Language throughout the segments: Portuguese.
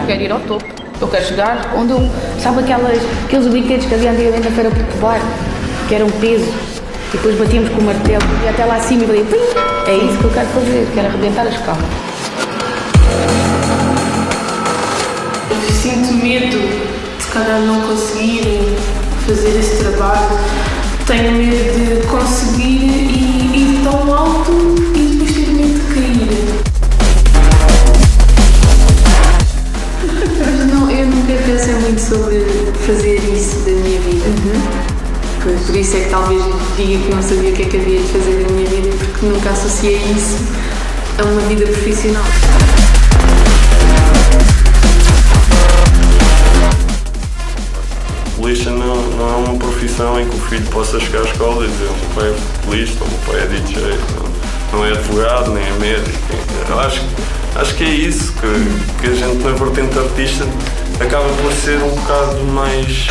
quero ir ao topo. Eu quero chegar onde eu... Sabe aqueles brinquedos que havia antigamente na Feira Popular? Que eram peso. E depois batíamos com o martelo e até lá acima e falei, é isso que eu quero fazer, quero arrebentar as escala. Sinto medo de se calhar não conseguir fazer esse trabalho. Tenho medo de conseguir e ir tão alto e depois ter medo de cair. Mas não, eu nunca pensei muito sobre fazer isso da minha vida. Por isso é que talvez diga que não sabia o que é que havia de fazer da minha vida, porque nunca associei isso a uma vida profissional. Futebolista não é uma profissão em que o filho possa chegar à escola e dizer o meu pai é futebolista, o meu pai é DJ, não é advogado, nem é médico. Eu acho que é isso, que a gente na vertente artista acaba por ser um bocado mais,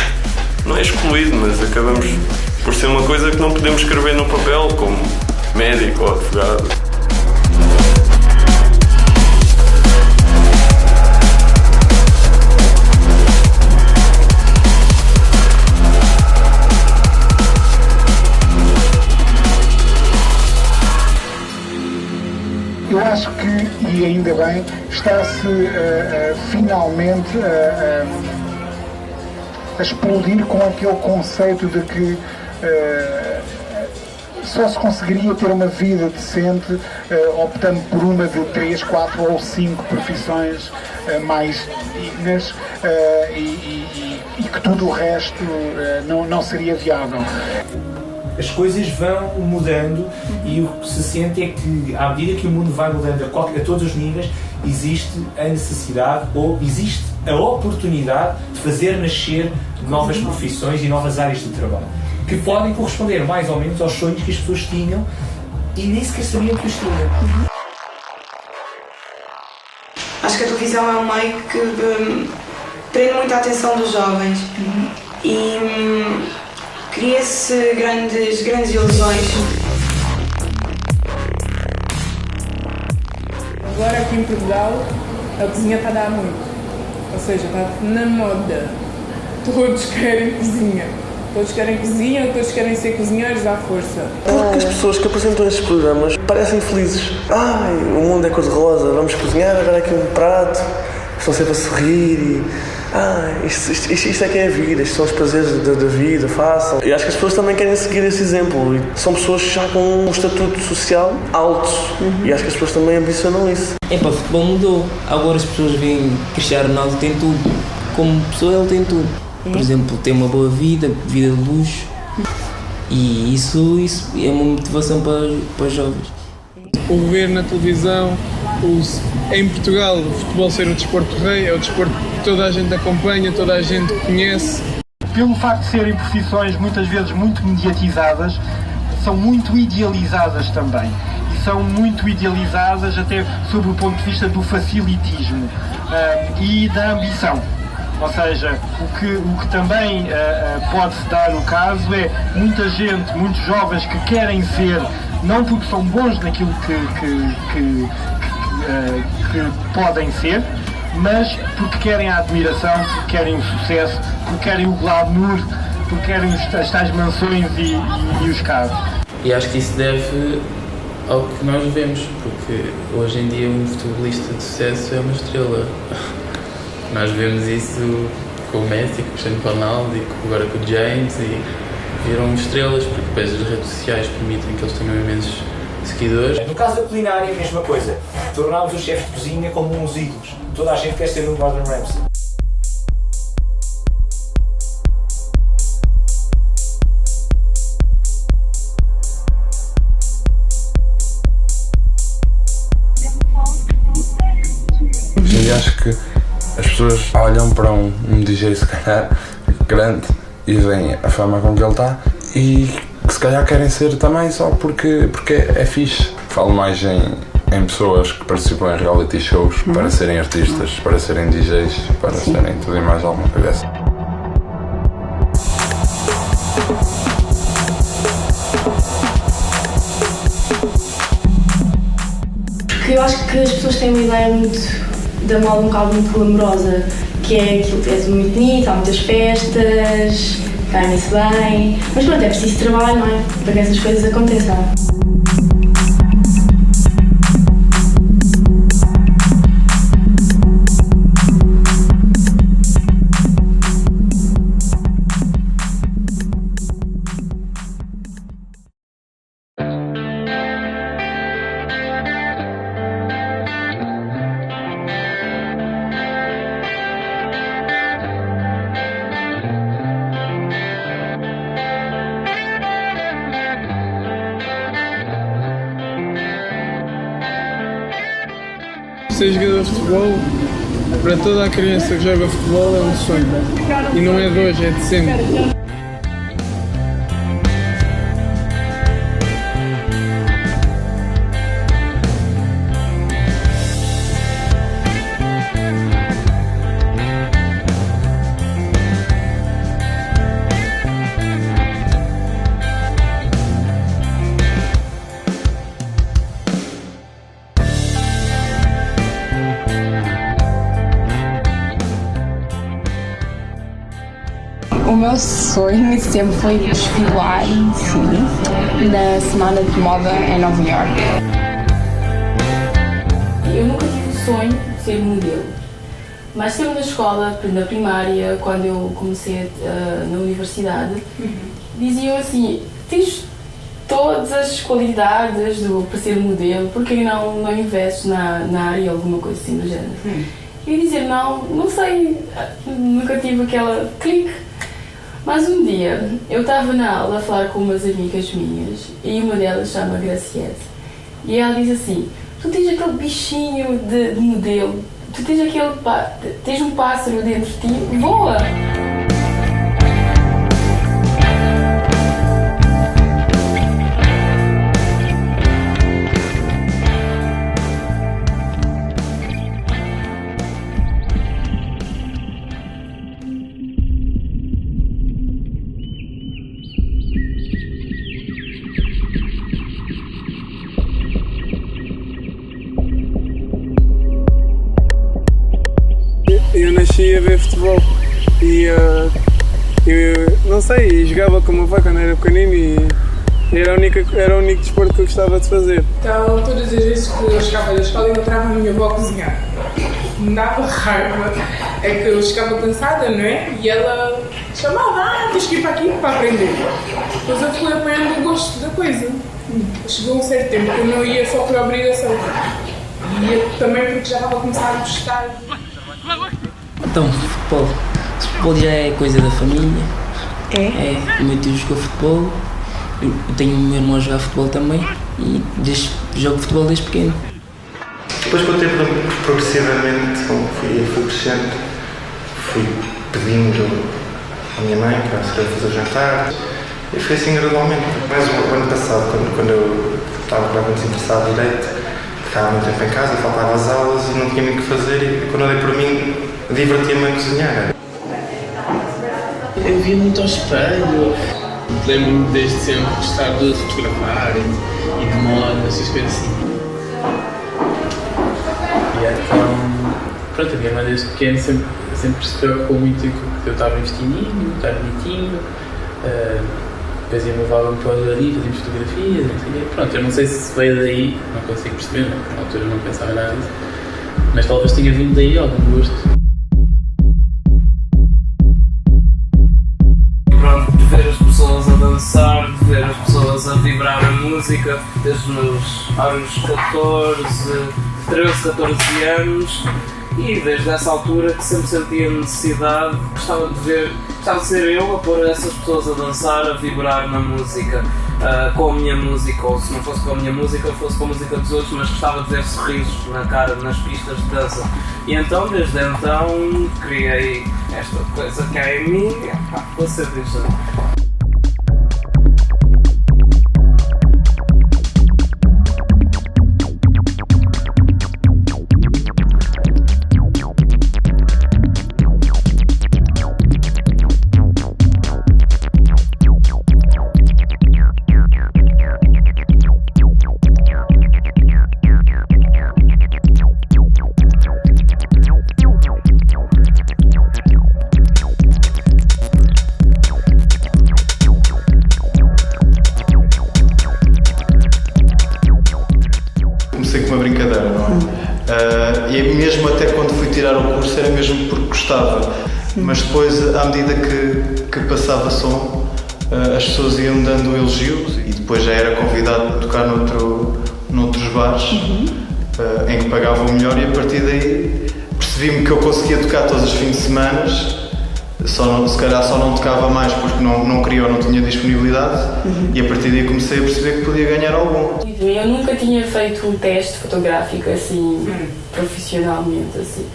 não é excluído, mas acabamos por ser uma coisa que não podemos escrever no papel, como médico ou advogado. Eu acho que, e ainda bem, está-se finalmente a explodir com aquele conceito de que só se conseguiria ter uma vida decente optando por uma de 3, 4 ou 5 profissões mais dignas e que tudo o resto não seria viável. As coisas vão mudando e o que se sente é que, à medida que o mundo vai mudando a todos os níveis, existe a necessidade ou existe a oportunidade de fazer nascer novas profissões e novas áreas de trabalho que podem corresponder mais ou menos aos sonhos que as pessoas tinham e nem sequer sabiam que os tinham. Acho que a televisão é um meio que prende muito a atenção dos jovens e cria-se grandes ilusões. Agora aqui em Portugal a cozinha está a dar muito, ou seja, está na moda. Todos querem cozinha, todos querem ser cozinheiros à força. Porque as pessoas que apresentam estes programas parecem felizes. Ai, o mundo é cor-de-rosa, vamos cozinhar, agora aqui um prato, estão sempre a sorrir e... isto é que é a vida, estes são os prazeres da vida, façam. E acho que as pessoas também querem seguir esse exemplo. E são pessoas já com um estatuto social alto. E acho que as pessoas também ambicionam isso. O futebol mudou. Agora as pessoas veem Cristiano Ronaldo tem tudo. Como pessoa ele tem tudo. Por exemplo, tem uma boa vida de luxo. E isso é uma motivação para os jovens. O ver na televisão, em Portugal, o futebol ser o desporto rei, é o desporto que toda a gente acompanha, toda a gente conhece. Pelo facto de serem profissões muitas vezes muito mediatizadas, são muito idealizadas também. E são muito idealizadas até sob o ponto de vista do facilitismo e da ambição. Ou seja, o que também pode-se dar o caso é muita gente, muitos jovens que querem ser, não porque são bons naquilo que podem ser, mas porque querem a admiração, porque querem o sucesso, porque querem o glamour, porque querem as tais mansões e os carros. E acho que isso deve ao que nós vemos, porque hoje em dia um futebolista de sucesso é uma estrela. Nós vemos isso com o Messi, com o Cristiano Ronaldo e agora com o James e viram estrelas, porque depois as redes sociais permitem que eles tenham imensos seguidores. No caso da culinária, a mesma coisa. Tornámos os chefes de cozinha como uns ídolos. Toda a gente quer ser um Gordon Ramsay. E acho que as pessoas olham para um DJ se calhar grande e veem a fama com que ele está e que se calhar querem ser também só porque é fixe. Falo mais em pessoas que participam em reality shows para serem artistas, para serem DJs, para serem tudo e mais alguma coisa. Porque eu acho que as pessoas têm uma ideia muito da moda um bocado muito glamourosa, que é aquilo que é tudo muito bonito, há muitas festas, ganha-se bem, mas pronto, é preciso trabalho, não é? Para que essas coisas aconteçam. Ser jogador de futebol, para toda a criança que joga futebol, é um sonho. E não é de hoje, é de sempre. O meu sonho sempre foi desfilar, sim, na Semana de Moda em Nova Iorque. Eu nunca tive o sonho de ser modelo, mas sempre na escola, na primária, quando eu comecei na universidade, diziam assim, tens todas as qualidades para ser modelo, porque não investes na área ou alguma coisa assim do género? E eu dizer, não sei, nunca tive aquela clique. Mas um dia, eu estava na aula a falar com umas amigas minhas e uma delas chama Graciete. E ela diz assim, tu tens aquele bichinho de modelo, tu tens um pássaro dentro de ti, voa! Eu nasci a ver futebol e eu não sei, jogava com o meu pai quando era pequenino e era o único desporto que eu gostava de fazer. Então, todas as vezes que eu chegava da escola, eu encontrava a minha avó a cozinhar. Me dava raiva, é que eu chegava cansada, não é? E ela chamava, tens que ir para aqui para aprender. Depois eu fui apanhando o gosto da coisa. Chegou um certo tempo que eu não ia só por obrigação. Ia também porque já estava a começar a gostar. Então, futebol já é coisa da família. O meu tio jogou futebol, eu tenho o meu irmão a jogar futebol também e jogo futebol desde pequeno. Depois com o tempo, progressivamente, fui crescendo, fui pedindo à minha mãe para fazer o jantar e foi assim gradualmente. Mas o ano passado, quando eu estava realmente interessado em direito, ficava muito tempo em casa, faltava as aulas e não tinha muito o que fazer e quando eu dei por mim, divertia-me a cozinhar. Eu via muito ao espelho, lembro-me desde sempre de estar de fotografar e de moda, essas coisas assim. E então, pronto, a minha mãe desde pequeno sempre se preocupou muito com que eu estava vestidinho, estar bonitinho, depois levava-me para ali, fazíamos fotografias, não sei o quê. Pronto, eu não sei se veio daí, não consigo perceber, né? Na altura não pensava nada disso, mas talvez tenha vindo daí algum gosto. De ver as pessoas a dançar, de ver as pessoas a vibrar a música, desde meus anos 13, 14 anos, e desde essa altura que sempre sentia necessidade, gostava de ser eu a pôr essas pessoas a dançar, a vibrar na música, com a minha música, ou se não fosse com a minha música, fosse com a música dos outros, mas gostava de ver sorrisos na cara, nas pistas de dança. E então, desde então, criei esta coisa que é em mim, vou ser disto. E mesmo até quando fui tirar o curso era mesmo porque gostava. Mas depois, à medida que passava som, as pessoas iam dando elogios e depois já era convidado para tocar noutros bares em que pagavam melhor, e a partir daí percebi-me que eu conseguia tocar todos os fins de semana. Se calhar só não tocava mais porque não queria ou não tinha disponibilidade, e a partir daí comecei a perceber que podia ganhar algum. Eu nunca tinha feito um teste fotográfico assim, profissionalmente assim.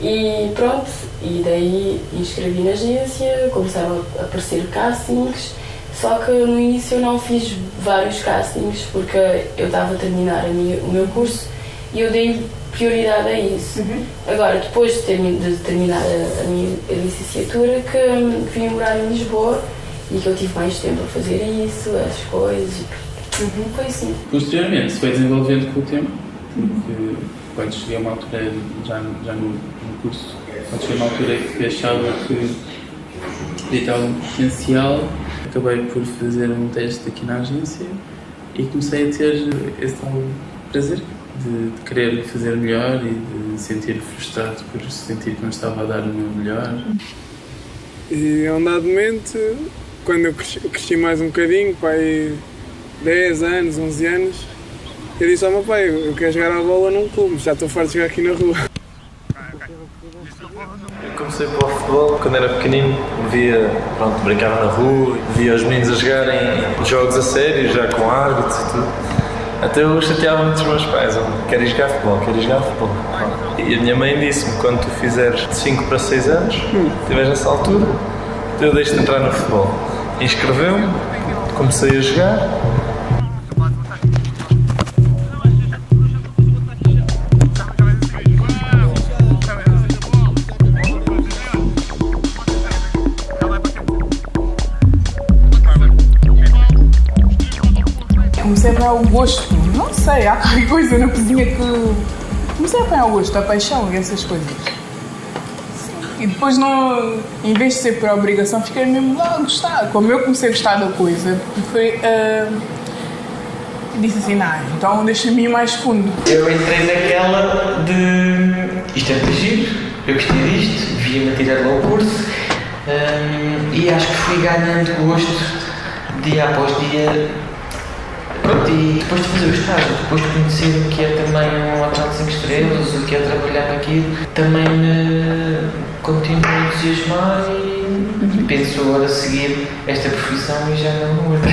E pronto, e daí inscrevi na agência, começaram a aparecer castings, só que no início eu não fiz vários castings porque eu estava a terminar o meu curso e eu dei prioridade a isso. Agora, depois de terminar a minha licenciatura, que vim morar em Lisboa e que eu tive mais tempo a fazer isso, as coisas, foi assim. Posteriormente se foi desenvolvendo com o tempo, porque quando cheguei a uma altura, já no curso, quando cheguei a uma altura que achava que podia ter algum potencial, acabei por fazer um teste aqui na agência e comecei a ter esse tal prazer de querer fazer melhor e de sentir frustrado por sentir que não estava a dar o meu melhor. E a um dado momento, quando eu cresci mais um bocadinho, pai, 10 anos, 11 anos, eu disse ao meu pai, eu quero jogar a bola num clube, já estou farto de jogar aqui na rua. Eu comecei para o futebol quando era pequenino, brincava na rua, via os meninos a jogarem jogos a sério, já com árbitros e tudo. Até eu chateava muito os meus pais, quero ir jogar futebol. E a minha mãe disse-me, quando tu fizeres de 5 para 6 anos, estiveres nessa altura, eu deixo-te entrar no futebol. Inscreveu-me, comecei a jogar. Comecei a apanhar o gosto, não sei, há qualquer coisa na cozinha que... Comecei a apanhar o gosto, a paixão e essas coisas. E depois, em vez de ser por obrigação, fiquei mesmo lá a gostar. Como eu comecei a gostar da coisa, disse assim, então deixa-me ir mais fundo. Eu entrei naquela de... Isto é muito giro, eu gostei disto, via-me tirar lá o curso e acho que fui ganhando gosto dia após dia. Pronto, e depois de fazer o estágio, depois de conhecer o que é também um hotel de 5 estrelas, o que é trabalhar naquilo, também me continuo a entusiasmar e penso agora seguir esta profissão e já não outra.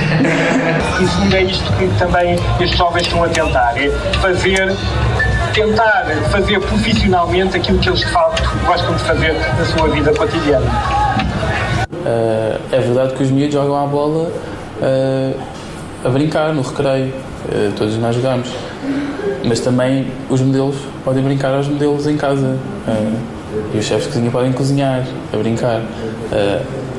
E segundo é isto que também estes jovens estão a tentar, é tentar fazer profissionalmente aquilo que eles de facto gostam de fazer na sua vida cotidiana. É verdade que os miúdos jogam à bola a brincar no recreio, todos nós jogamos, mas também os modelos podem brincar aos modelos em casa, e os chefes de cozinha podem cozinhar, a brincar.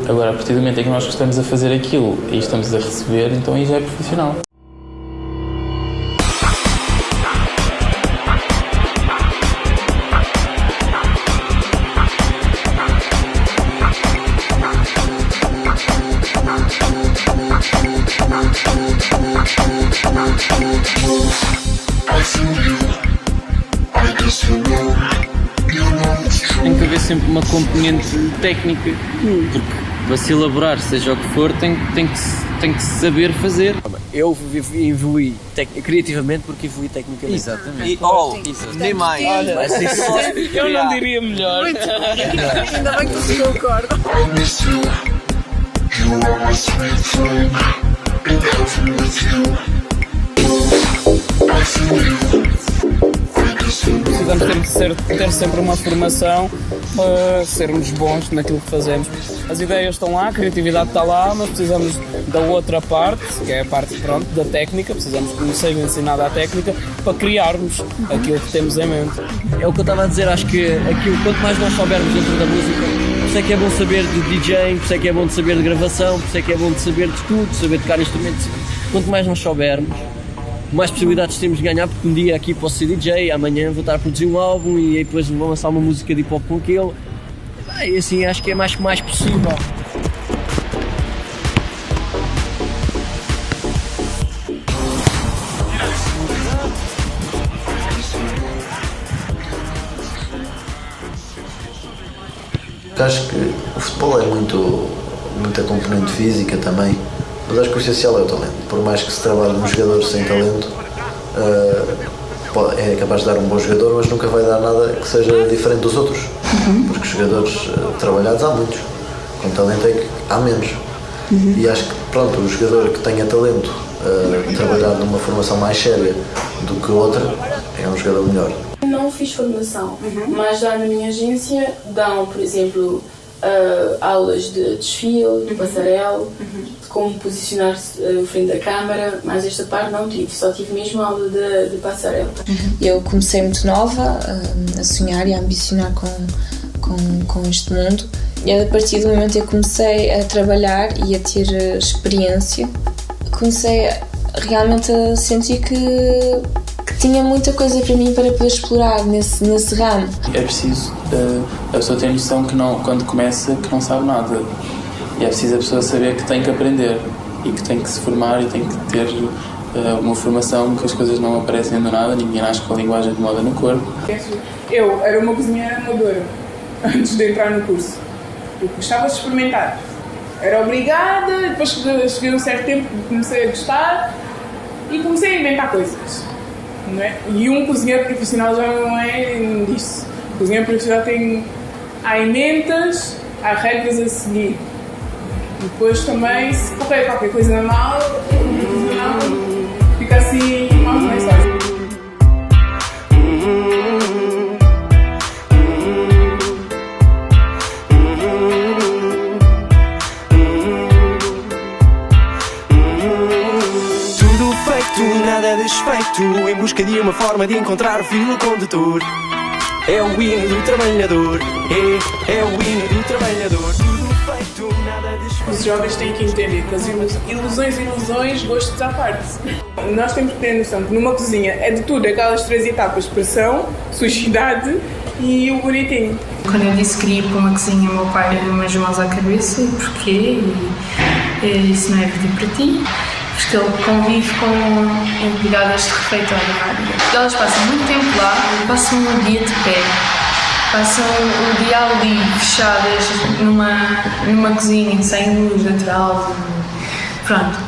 Agora, a partir do momento em que nós estamos a fazer aquilo e estamos a receber, então aí já é profissional. Tem que haver sempre uma componente técnica, porque para se elaborar, seja o que for, tem que saber fazer. Eu evolui criativamente porque evolui tecnicamente. Exatamente. Nem mais. Olha, eu não diria melhor. Ainda bem que você concorda. Precisamos ter sempre uma formação para sermos bons naquilo que fazemos. As ideias estão lá, a criatividade está lá, mas precisamos da outra parte, que é a parte da técnica, precisamos conhecer e ensinar a técnica para criarmos aquilo que temos em mente. É o que eu estava a dizer, acho que aquilo, quanto mais nós soubermos dentro da música, por isso é que é bom saber de DJ, por isso é que é bom de saber de gravação, por isso é que é bom de saber de tudo, de saber tocar instrumentos. Quanto mais nós soubermos, mais possibilidades temos de ganhar, porque um dia aqui posso ser DJ, amanhã vou estar a produzir um álbum e aí depois vou lançar uma música de hip hop com aquele. E assim acho que é mais possível. acho que o futebol é muita componente física também, mas acho que o essencial é o talento. Por mais que se trabalhe um jogador sem talento, é capaz de dar um bom jogador, mas nunca vai dar nada que seja diferente dos outros, porque jogadores trabalhados há muitos, com talento é que há menos. E acho que pronto, o jogador que tenha talento, trabalhar numa formação mais séria do que outra, é um jogador melhor. Não fiz formação, mas já na minha agência dão, por exemplo, aulas de desfile, de passarela, de como posicionar-se frente da câmara, mas esta parte não tive, só tive mesmo aula de passarela. Eu comecei muito nova a sonhar e a ambicionar com este mundo, e a partir do momento que eu comecei a trabalhar e a ter experiência, comecei realmente a sentir que tinha muita coisa para mim para poder explorar nesse ramo. É preciso a pessoa ter noção que quando começa que não sabe nada, e é preciso a pessoa saber que tem que aprender e que tem que se formar e tem que ter uma formação, que as coisas não aparecem do nada, ninguém nasce com a linguagem de moda no corpo. Eu era uma cozinheira amadora antes de entrar no curso. Eu gostava de experimentar. Era obrigada, depois cheguei a um certo tempo comecei a gostar e comecei a inventar coisas. Não é? E um cozinheiro profissional já não é disso. O cozinheiro profissional há emendas, há regras a seguir. Depois também, se correr qualquer coisa mal, o profissional fica assim mal começado. Nada desfeito, em busca de uma forma de encontrar o fio condutor. É o hino do trabalhador, é o hino do trabalhador. Tudo feito, nada desfeito. Os jovens têm que entender que as ilusões, gostos à parte. Nós temos que ter noção que numa cozinha é de tudo, aquelas 3 etapas: pressão, sujidade e o bonitinho. Quando eu disse que queria ir para uma cozinha, o meu pai deu umas mãos à cabeça, e porquê? E isso não é vida para ti. Porque ele convive com empregadas de refeitório. Elas passam muito tempo lá, passam o dia de pé, passam o dia ali fechadas numa cozinha sem luz natural. Pronto,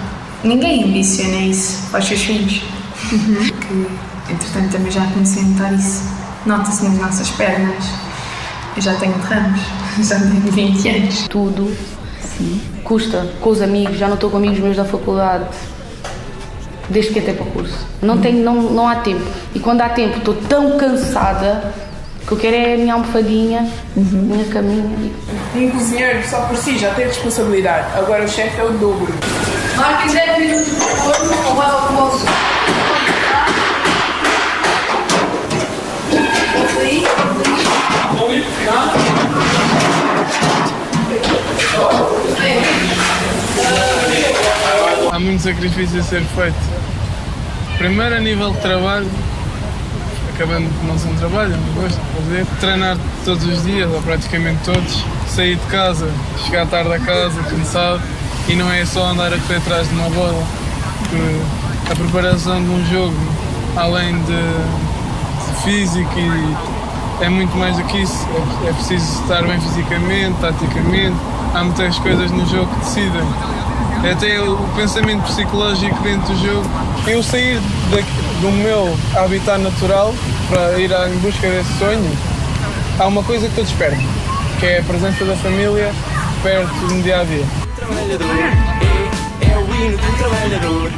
ninguém ambiciona isso para os seus filhos. Que, entretanto, também já comecei a notar isso. Nota-se nas nossas pernas. Eu já tenho derrames, já tenho 20 anos. Tudo. Sim. Custa, com os amigos, já não estou com amigos meus da faculdade, desde que entrei para o curso. Não há tempo. E quando há tempo, estou tão cansada que eu quero é a minha almofadinha, minha caminha. Um cozinheiro só por si já tem responsabilidade, agora o chefe é o dobro. Marquem 10 minutos de forno ou vai ao almoço. Há muito sacrifício a ser feito. Primeiro, a nível de trabalho, acabando de não ser um trabalho, mas gosto de fazer. Treinar todos os dias, ou praticamente todos. Sair de casa, chegar tarde a casa, cansado. E não é só andar a correr atrás de uma bola. Porque a preparação de um jogo, além de físico, é muito mais do que isso. É preciso estar bem fisicamente, taticamente. Há muitas coisas no jogo que decidem. Até o pensamento psicológico dentro do jogo. Eu sair do meu habitat natural para ir em busca desse sonho, há uma coisa que todos perdem, que é a presença da família perto no dia a dia. Trabalhador, é o hino do trabalhador.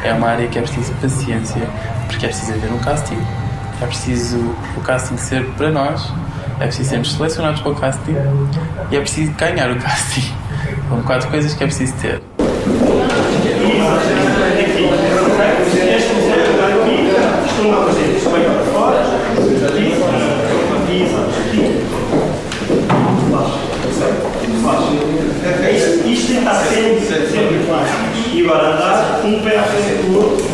É uma área que é preciso paciência, porque é preciso haver um casting, é preciso o casting ser para nós, é preciso sermos selecionados para o casting e é preciso ganhar o casting. São 4 coisas que é preciso ter. Isto está sempre claro. E agora andar um pé à frente do outro.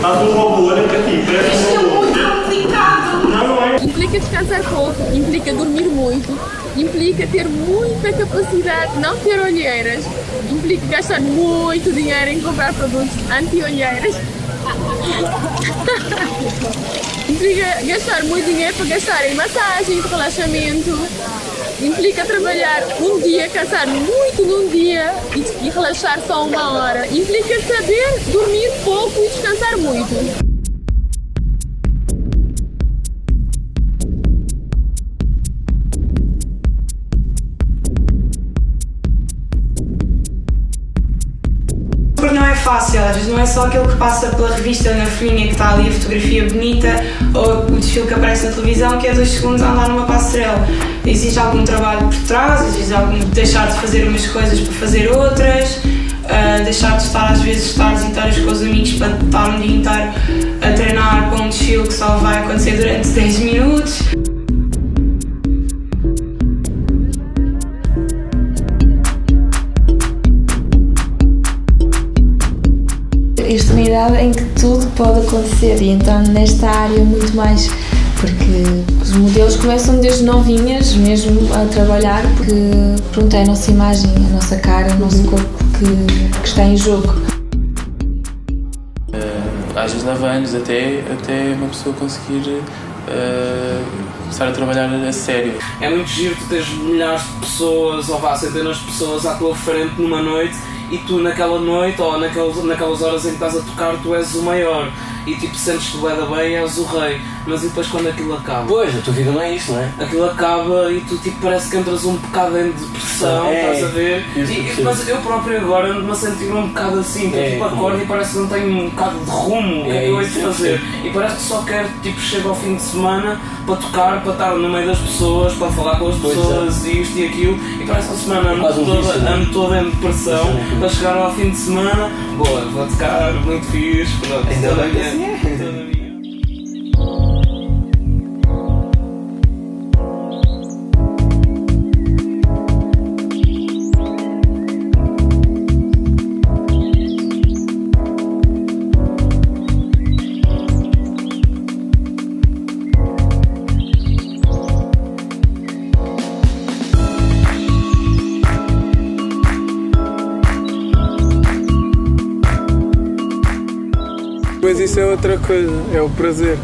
Faz um robô, olha para ti, parece um robô. Isto é muito complicado. Não é? Implica descansar pouco, implica dormir muito, implica ter muita capacidade, não ter olheiras, implica gastar muito dinheiro em comprar produtos anti-olheiras. Implica gastar muito dinheiro para gastar em massagens, relaxamento. Implica trabalhar um dia, cansar muito num dia e relaxar só 1 hora. Implica saber dormir pouco e descansar muito. Porque não é fácil, às vezes não é só aquilo que passa pela revista na folhinha que está ali, a fotografia bonita ou o desfile que aparece na televisão, que é 2 segundos a andar numa passarela. Existe algum trabalho por trás, existe algum deixar de fazer umas coisas para fazer outras, deixar de estar às vezes estar com os amigos para estar um dia inteiro a treinar para um desfile que só vai acontecer durante 10 minutos. Estou na idade em que tudo pode acontecer e então nesta área muito mais, porque os modelos começam desde novinhas mesmo a trabalhar, porque pronto, é a nossa imagem, a nossa cara, o nosso corpo que está em jogo. Às vezes leva anos até uma pessoa conseguir começar a trabalhar a sério. É muito giro tu teres milhares de pessoas ou centenas de pessoas à tua frente numa noite e tu naquela noite ou naquelas horas em que estás a tocar tu és o maior e tipo sentes-te bem, és o rei, mas e depois quando aquilo acaba? Pois, a tua vida não é isso, não é? Aquilo acaba e tu tipo parece que entras um bocado em depressão, estás a ver? Mas eu próprio agora ando-me a sentir um bocado assim, que tipo acordo e parece que não tenho um bocado de rumo, o que é que eu hei de fazer? E parece que só quero, tipo, chego ao fim de semana para tocar, para estar no meio das pessoas, para falar com as pessoas e isto e aquilo, e parece que a semana ando toda em depressão, para chegar ao fim de semana, boa, vou tocar, muito fixe, pronto, ainda bem que assim é. Mas isso é outra coisa, é o prazer.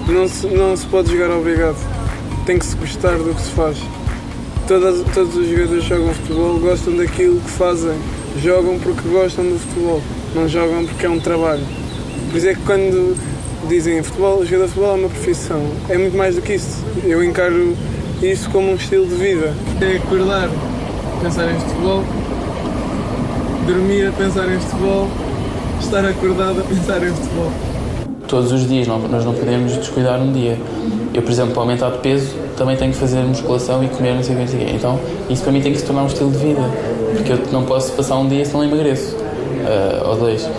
Não se pode jogar obrigado. Tem que se gostar do que se faz. Todos os jogadores que jogam futebol gostam daquilo que fazem. Jogam porque gostam do futebol. Não jogam porque é um trabalho. Por isso é que quando dizem futebol, jogador de futebol é uma profissão. É muito mais do que isso. Eu encaro isso como um estilo de vida. É acordar, pensar em futebol. Dormir a pensar em futebol. Estar acordado a pensar em futebol. Todos os dias, nós não podemos descuidar um dia. Eu, por exemplo, para aumentar de peso, também tenho que fazer musculação e comer não sei o que. Então, isso para mim tem que se tornar um estilo de vida. Porque eu não posso passar um dia se não emagreço. Ou 2.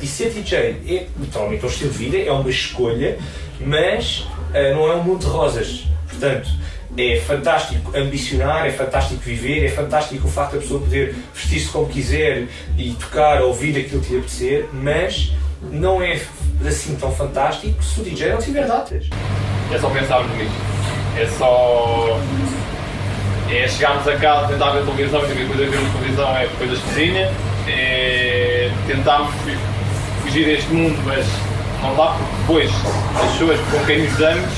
E ser DJ é literalmente um estilo de vida, é uma escolha, mas não é um mundo de rosas. Portanto, é fantástico ambicionar, é fantástico viver, é fantástico o facto da pessoa poder vestir-se como quiser e tocar, ouvir aquilo que lhe apetecer, mas não é assim tão fantástico se o DJ não tiver datas. É só pensarmos nisto. É chegarmos a casa, tentar ver televisão, e a coisa que vemos televisão é coisas de cozinha, é tentarmos fugir deste mundo, mas não dá, porque depois as pessoas com quem nos damos,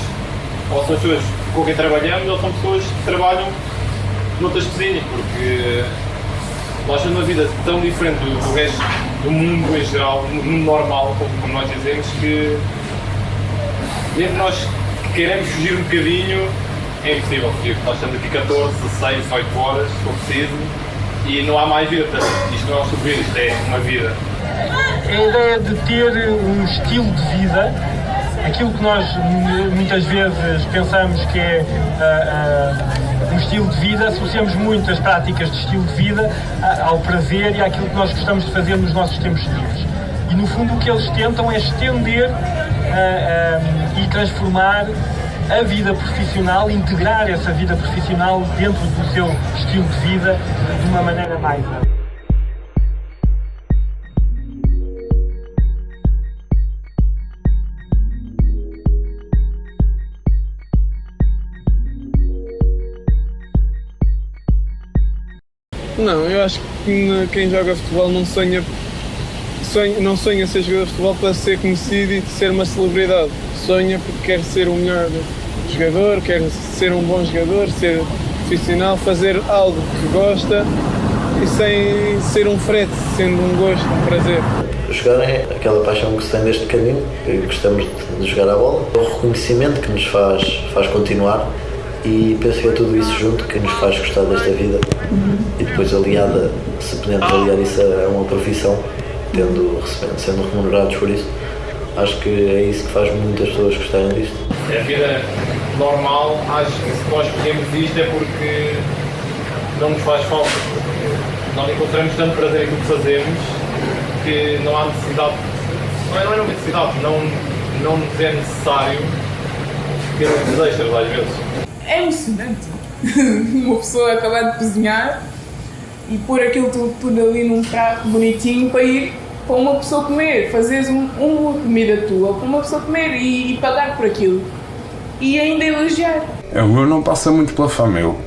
ou são as pessoas com quem trabalhamos, ou são pessoas que trabalham noutras cozinhas, porque nós temos uma vida tão diferente do resto do mundo em geral, do mundo normal, como nós dizemos, que mesmo que nós queremos fugir um bocadinho, é impossível fugir. Nós estamos aqui 14, 16, 18 horas, se for preciso, e não há mais vida. Portanto, isto não é um sobreviver, isto é uma vida. A ideia de ter um estilo de vida, aquilo que nós muitas vezes pensamos que é um estilo de vida, associamos muito as práticas de estilo de vida ao prazer e àquilo que nós gostamos de fazer nos nossos tempos livres. E no fundo o que eles tentam é estender e transformar a vida profissional, integrar essa vida profissional dentro do seu estilo de vida de uma maneira mais ampla. Não, eu acho que quem joga futebol não sonha ser jogador de futebol para ser conhecido e de ser uma celebridade. Sonha porque quer ser o melhor jogador, quer ser um bom jogador, ser profissional, fazer algo que gosta e sem ser um frete, sendo um gosto, um prazer. Jogar é aquela paixão que se tem desde pequenino, que gostamos de jogar a bola. É o reconhecimento que nos faz continuar e penso que é tudo isso junto que nos faz gostar desta vida. E depois aliada, se podemos aliar isso a uma profissão, sendo remunerados por isso, acho que é isso que faz muitas pessoas gostarem disto. A vida normal, acho que se nós escolhemos isto é porque não nos faz falta, porque nós encontramos tanto prazer em tudo que fazemos que não há necessidade, não é necessidade, não nos é necessário ter muitos extras às vezes. É emocionante uma pessoa acabar de cozinhar e pôr aquilo tudo ali num prato bonitinho para ir para uma pessoa comer, fazeres uma comida tua para uma pessoa comer e pagar por aquilo e ainda elogiar. O meu não passa muito pela fama. Eu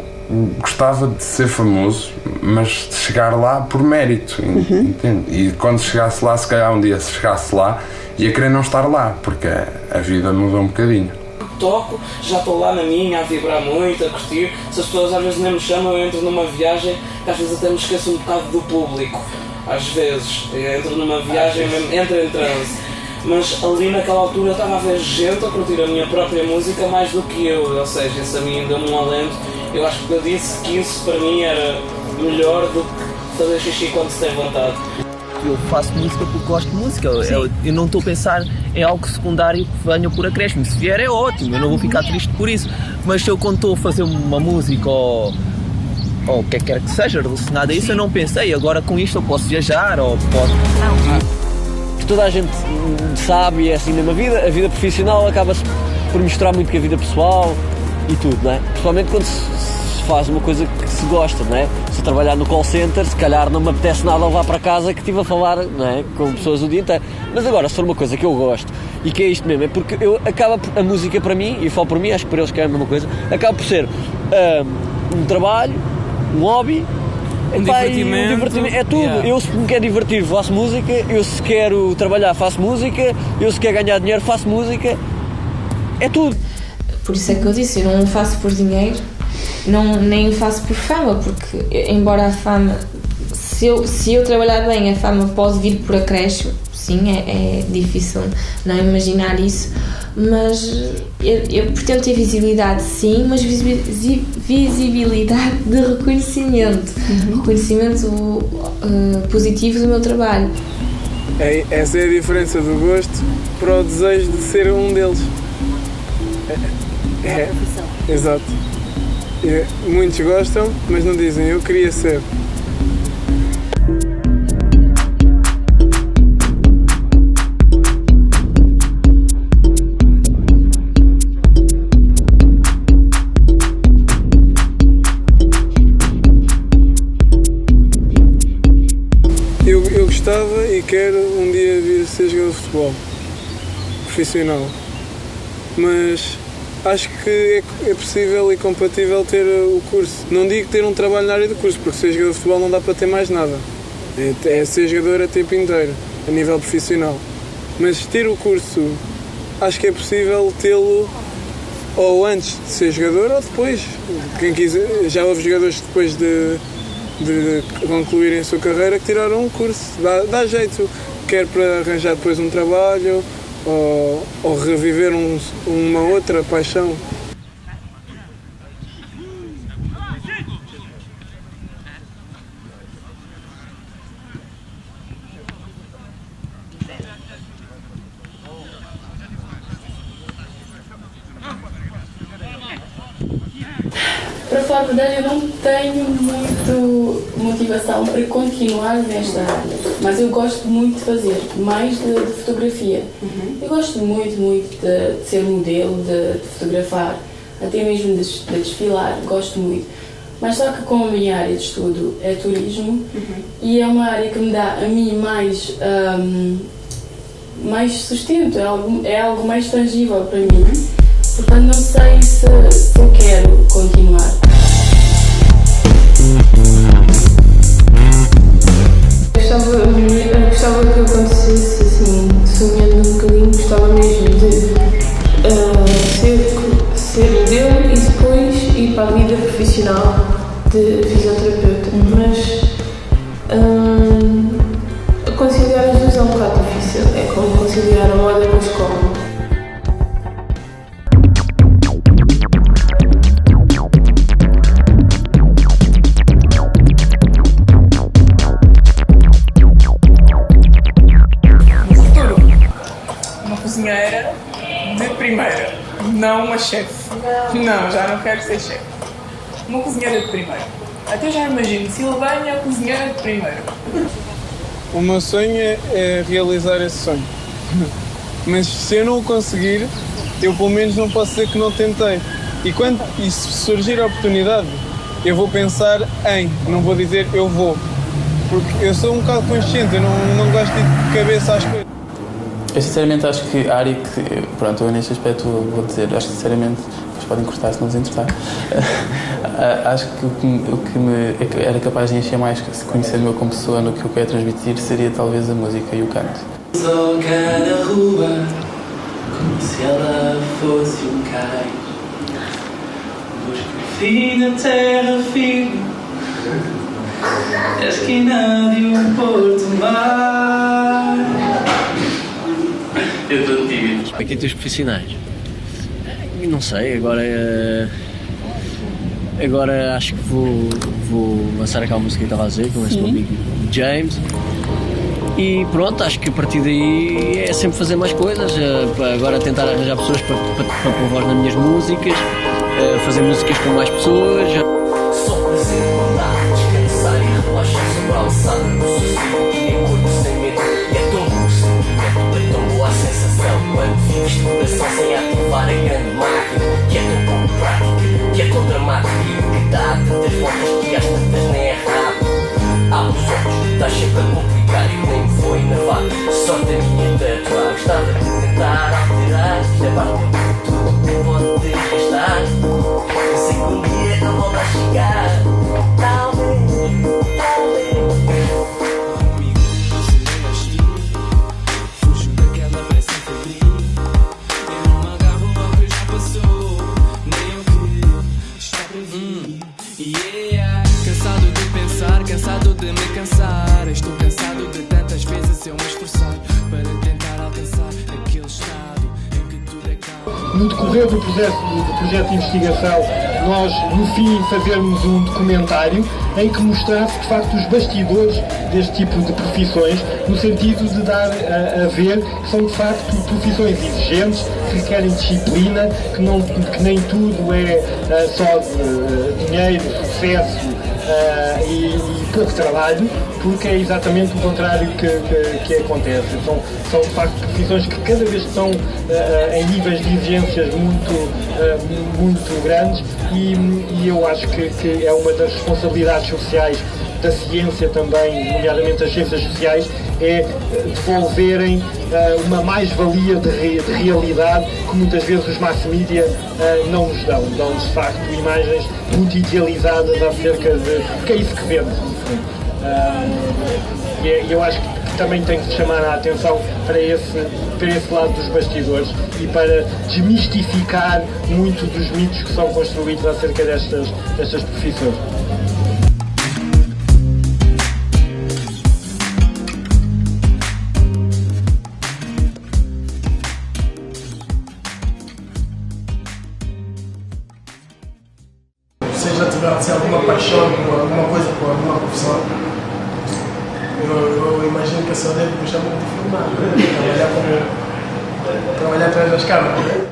gostava de ser famoso, mas de chegar lá por mérito, entende? E quando chegasse lá, se calhar um dia se chegasse lá, ia querer não estar lá, porque a vida mudou um bocadinho. Toco, já estou lá na minha, a vibrar muito, a curtir. Se as pessoas às vezes nem me chamam, eu entro numa viagem que às vezes até me esqueço um bocado do público. Às vezes, eu entro numa viagem, entro em transe. Mas ali naquela altura estava a ver gente a curtir a minha própria música mais do que eu, ou seja, isso a mim deu-me um alento. Eu acho que eu disse que isso para mim era melhor do que fazer xixi quando se tem vontade. Eu faço música porque gosto de música, eu não estou a pensar em algo secundário que venha por acréscimo. Se vier é ótimo, eu não vou ficar triste por isso. Mas se eu quando estou a fazer uma música ou o que quer que seja relacionado a isso, eu não pensei, agora com isto eu posso viajar ou posso... Toda a gente sabe e é assim mesmo, a vida profissional acaba-se por misturar muito com a vida pessoal e tudo, não é? Principalmente quando se faz uma coisa que se gosta, não é? Se eu trabalhar no call center, se calhar não me apetece nada levar para casa que estive a falar, não é? Com pessoas o dia inteiro. Mas agora, se for uma coisa que eu gosto e que é isto mesmo, é porque a música para mim, e falo por mim, acho que para eles que é a mesma coisa, acaba por ser um trabalho, um hobby, um divertimento, é tudo. Yeah. Eu se me quero divertir faço música, eu se quero trabalhar faço música, eu se quero ganhar dinheiro faço música, é tudo. Por isso é que eu disse, eu não faço por dinheiro, nem faço por fama, porque embora a fama, se eu trabalhar bem, a fama pode vir por acréscimo, sim, é difícil não imaginar isso, mas eu pretendo ter visibilidade, sim, mas visibilidade de reconhecimento, reconhecimento positivo do meu trabalho. Essa é a diferença do gosto para o desejo de ser um deles. Exato. Muitos gostam, mas não dizem eu queria ser. Eu gostava e quero um dia vir a ser jogador de futebol profissional, mas acho que é possível e compatível ter o curso. Não digo ter um trabalho na área do curso, porque ser jogador de futebol não dá para ter mais nada. É ser jogador a tempo inteiro, a nível profissional. Mas ter o curso, acho que é possível tê-lo ou antes de ser jogador ou depois. Quem quiser, já houve jogadores depois de concluírem a sua carreira que tiraram um curso. Dá jeito, quer para arranjar depois um trabalho ou reviver uma outra paixão. Para falar a verdade, eu não tenho muito motivação para continuar nesta área, mas eu gosto muito de fazer, mais de fotografia. Eu gosto muito de ser modelo, de fotografar, até mesmo de desfilar, gosto muito. Mas só que como a minha área de estudo é turismo, e é uma área que me dá a mim mais sustento, é algo mais tangível para mim. Portanto, não sei se eu quero continuar. gostava que acontecesse assim, sonhando um bocadinho, gostava mesmo de ser modelo e depois ir para a vida profissional de fisioterapeuta. Mas conciliar as duas é um bocado difícil, é como conciliar a moda com a escola. Cozinheira de primeira, não uma chefe. Não, já não quero ser chefe. Uma cozinheira de primeira. Até já imagino, Silvânia, a cozinheira de primeira. O meu sonho é realizar esse sonho. Mas se eu não o conseguir, eu pelo menos não posso dizer que não tentei. E se surgir a oportunidade, eu vou pensar em, não vou dizer eu vou. Porque eu sou um bocado consciente, eu não gosto de ir de cabeça às coisas. Eu sinceramente acho que a área que, pronto, eu neste aspecto vou dizer, acho que sinceramente, vocês podem cortar se não vos interessar, acho que o que me era capaz de encher mais, conhecendo-me como pessoa, no que eu quero transmitir, seria talvez a música e o canto. Só cada rua, como se ela fosse um cais, busco fim na terra firme, a esquina de um porto-mar. Eu estou tímido. Expectativas profissionais? Não sei, agora acho que vou lançar aquela música que estava a dizer, com esse meu amigo James. E pronto, acho que a partir daí é sempre fazer mais coisas. Agora tentar arranjar pessoas para pôr voz nas minhas músicas, fazer músicas com mais pessoas. Só prazer, vontade, descansar e relaxar sobre a alçada do sossego e acordo sem medo. E é tão bom o sentimento, é tão boa a sensação quando vives de coração sem ativar a grande máquina, que é tão pouco prática, que é tão dramática e que dá tantas voltas que às tantas nem é rápido. Abre os olhos, estás sempre a complicar e nem me vou enervar. Sorte a minha de atuar, gostava de tentar alterar. Isto é parte de tudo que pode desgastar. Eu sei que um dia eu vou lá chegar. Talvez, comigo não se nem assim. Fujo daquela pressa febril. Eu não me agarro ao que já passou, nem ao que está para vir. Yeah. Cansado de pensar, cansado de me cansar. Estou cansado de tantas vezes eu me esforçar para tentar alcançar aquele estado em que tudo é calmo. No decorrer do projeto de investigação, nós, no fim, fazermos um documentário em que mostrasse, de facto, os bastidores deste tipo de profissões, no sentido de dar a ver que são, de facto, profissões exigentes, que requerem disciplina, que nem tudo é só dinheiro, sucesso e pouco trabalho, porque é exatamente o contrário que acontece. São de facto profissões que cada vez estão em níveis de exigências muito grandes e eu acho que é uma das responsabilidades sociais da ciência também, nomeadamente as ciências sociais, é devolverem uma mais-valia de realidade que muitas vezes os mass media não nos dão. Dão-nos de facto imagens muito idealizadas acerca de... porque é isso que vemos, no fundo. E eu acho que também tem que chamar a atenção para esse lado dos bastidores e para desmistificar muito dos mitos que são construídos acerca destas profissões. Vocês já tiveram assim, alguma paixão por alguma coisa, por alguma profissão? Eu imagino que a senhora deve gostar muito de filmar, trabalhar atrás das câmeras.